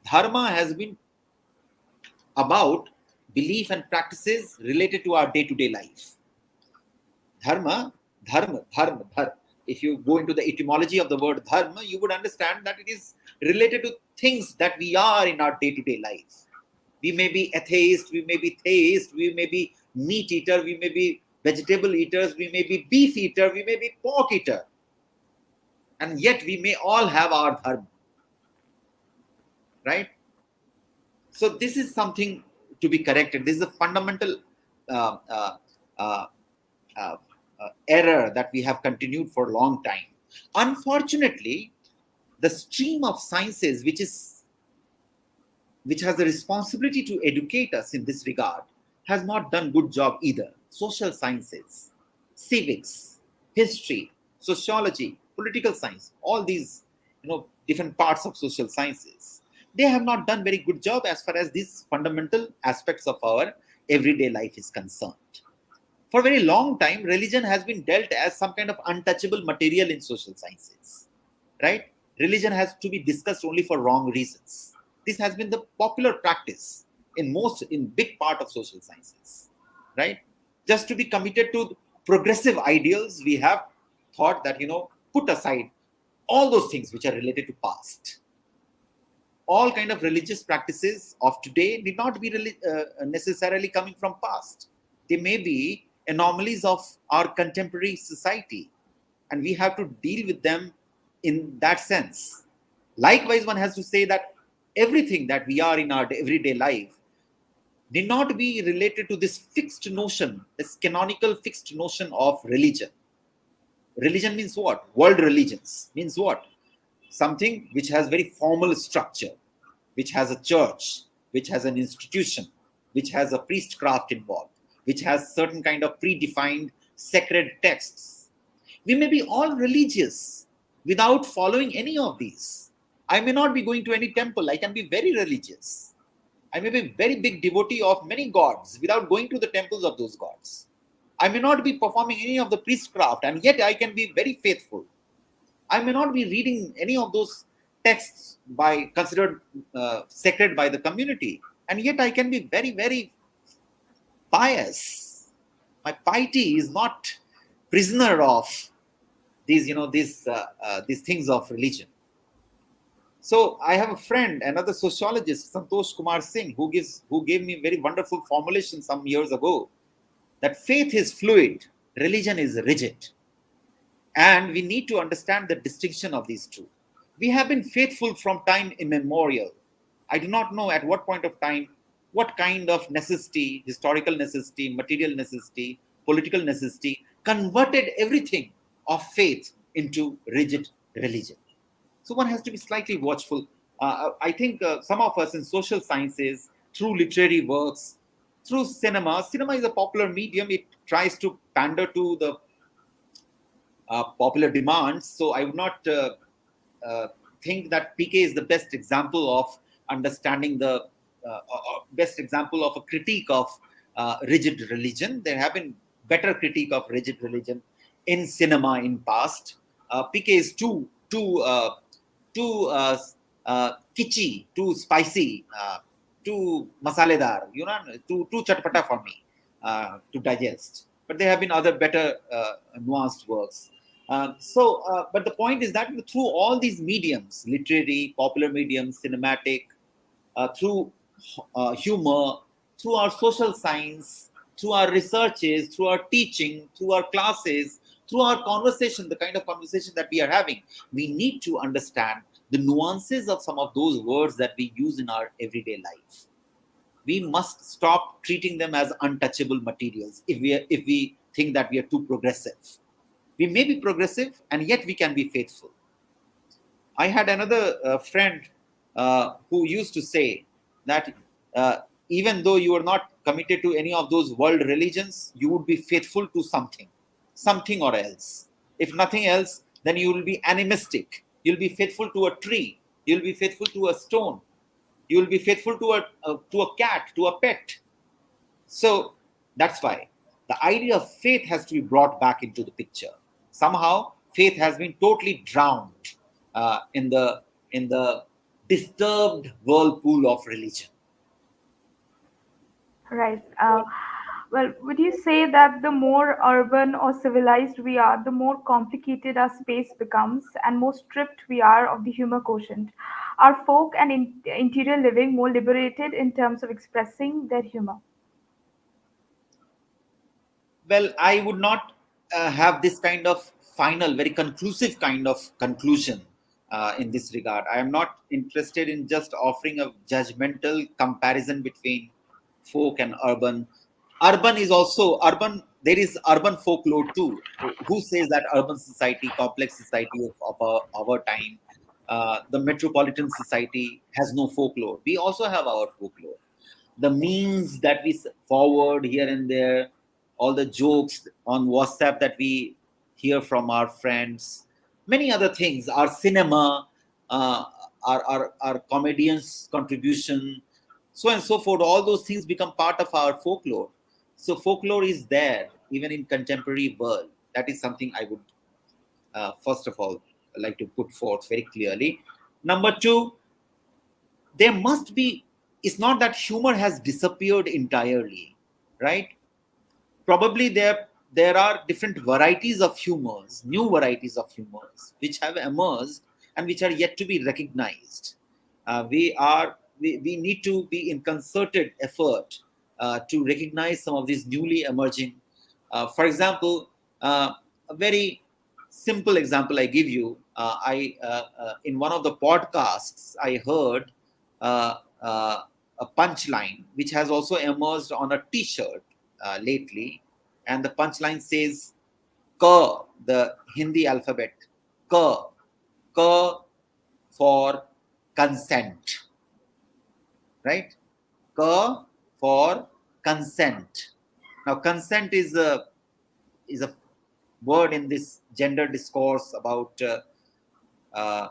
S2: Dharma has been about belief and practices related to our day-to-day life. Dharma, dharma. If you go into the etymology of the word dharma, you would understand that it is related to things that we are in our day-to-day life. We may be atheist, we may be theist, we may be meat eater, we may be vegetable eaters, we may be beef eater, we may be pork eater, and yet we may all have our dharma, right? So this is something to be corrected. This is a fundamental uh, uh, uh, uh, error that we have continued for a long time. Unfortunately, the stream of sciences, which has the responsibility to educate us in this regard, has not done good job either. Social sciences, civics, history, sociology, political science, all these different parts of social sciences, they have not done very good job as far as these fundamental aspects of our everyday life is concerned. For a very long time, religion has been dealt as some kind of untouchable material in social sciences, right? Religion has to be discussed only for wrong reasons. This has been the popular practice in big part of social sciences, right? Just to be committed to progressive ideals, we have thought that put aside all those things which are related to past. All kind of religious practices of today need not be necessarily coming from past. They may be anomalies of our contemporary society, and we have to deal with them in that sense. Likewise, one has to say that everything that we are in our everyday life need not be related to this fixed notion, this canonical fixed notion of religion. Religion means what? World religions means what? Something which has very formal structure, which has a church, which has an institution, which has a priestcraft involved, which has certain kind of predefined sacred texts. We may be all religious without following any of these. I may not be going to any temple. I can be very religious. I may be a very big devotee of many gods without going to the temples of those gods. I may not be performing any of the priestcraft, and yet I can be very faithful. I may not be reading any of those texts by considered sacred by the community, and yet I can be very, very pious. My piety is not prisoner of these things of religion. So I have a friend, another sociologist, Santosh Kumar Singh, who gave me a very wonderful formulation some years ago, that faith is fluid, religion is rigid, and we need to understand the distinction of these two. We have been faithful from time immemorial. I do not know at what point of time, what kind of necessity, historical necessity, material necessity, political necessity, converted everything of faith into rigid religion. So one has to be slightly watchful. I think some of us in social sciences, through literary works, through cinema is a popular medium. It tries to pander to the popular demands. So I would not uh, think that PK is the best example of understanding best example of a critique of rigid religion. There have been better critique of rigid religion in cinema in past. PK is too kitschy, too spicy, too masaledar, too chatpata for me to digest. But there have been other better nuanced works. But the point is that through all these mediums, literary, popular mediums, cinematic, through humor, through our social science, through our researches, through our teaching, through our classes, through our conversation, the kind of conversation that we are having, we need to understand the nuances of some of those words that we use in our everyday life. We must stop treating them as untouchable materials if we think that we are too progressive. We may be progressive and yet we can be faithful. I had another friend who used to say that uh, even though you are not committed to any of those world religions, you would be faithful to something or else. If nothing else, then you will be animistic. You'll be faithful to a tree. You'll be faithful to a stone. You will be faithful to a cat, to a pet. So that's why the idea of faith has to be brought back into the picture. Somehow, faith has been totally drowned in the disturbed whirlpool of religion.
S1: Right. Well, would you say that the more urban or civilized we are, the more complicated our space becomes and more stripped we are of the humor quotient? Are folk and interior living more liberated in terms of expressing their humor?
S2: Well, I would not have this kind of final, very conclusive kind of conclusion in this regard. I am not interested in just offering a judgmental comparison between folk and urban. Urban is also urban. There is urban folklore too. Who says that urban society, complex society of our time, the metropolitan society has no folklore? We also have our folklore. The memes that we forward here and there, all the jokes on WhatsApp that we hear from our friends, many other things, our cinema, uh, our comedians' contribution, so on and so forth, all those things become part of our folklore. So folklore is there even in contemporary world. That is something I would first of all like to put forth very clearly. Number two, there must be, it's not that humor has disappeared entirely, right? Probably there are different varieties of humors, new varieties of humors which have emerged and which are yet to be recognized. We need to be in concerted effort to recognize some of these newly emerging, for example, a very simple example I give you. I In one of the podcasts I heard uh, uh, a punchline which has also emerged on a T-shirt lately, and the punchline says "Ka," the Hindi alphabet, "Ka," "Ka" for consent, right? "Ka" for consent. Now, consent is a word in this gender discourse about uh,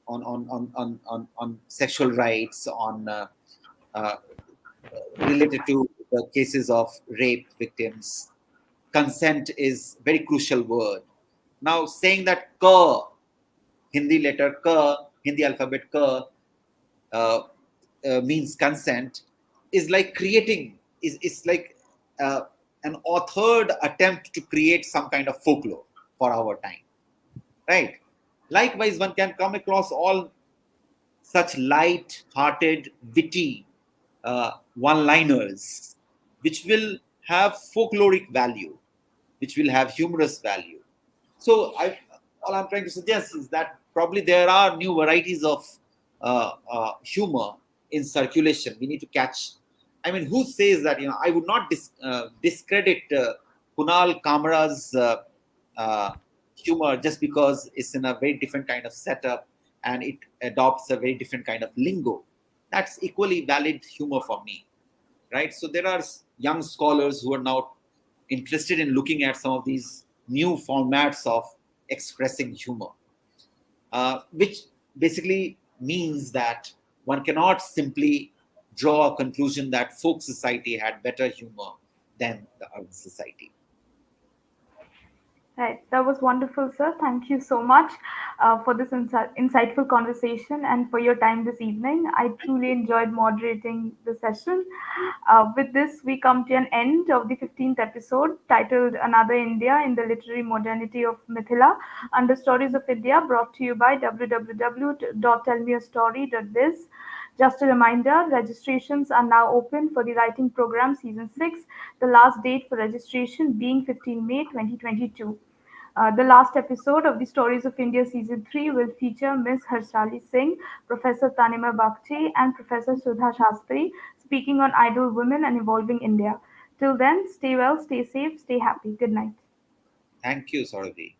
S2: on sexual rights, on uh, related to the cases of rape victims. Consent is very crucial word. Now, saying that ka, Hindi letter ka, Hindi alphabet ka, uh, means consent, is like creating, is like uh, an authored attempt to create some kind of folklore for our time, right? Likewise, one can come across all such light-hearted, witty one-liners, which will have folkloric value, which will have humorous value. So all I'm trying to suggest is that probably there are new varieties of humor in circulation. We need to catch. I mean, who says that? I would not discredit Kunal Kamara's humor just because it's in a very different kind of setup and it adopts a very different kind of lingo. That's equally valid humor for me, right? So there are young scholars who are now interested in looking at some of these new formats of expressing humor, which basically means that one cannot simply draw a conclusion that folk society had better humor than the urban society.
S1: Right, that was wonderful, sir. Thank you so much for this insightful conversation and for your time this evening. I truly enjoyed moderating the session. With this, we come to an end of the 15th episode titled Another India in the Literary Modernity of Mithila under Stories of India, brought to you by www.tellmeastory.biz. Just a reminder, registrations are now open for the Writing Program Season 6, the last date for registration being 15 May 2022. The last episode of the Stories of India Season 3 will feature Ms. Harshali Singh, Professor Tanima Bakhchi, and Professor Sudha Shastri speaking on idle women and evolving India. Till then, stay well, stay safe, stay happy. Good night.
S2: Thank you, Sauravi.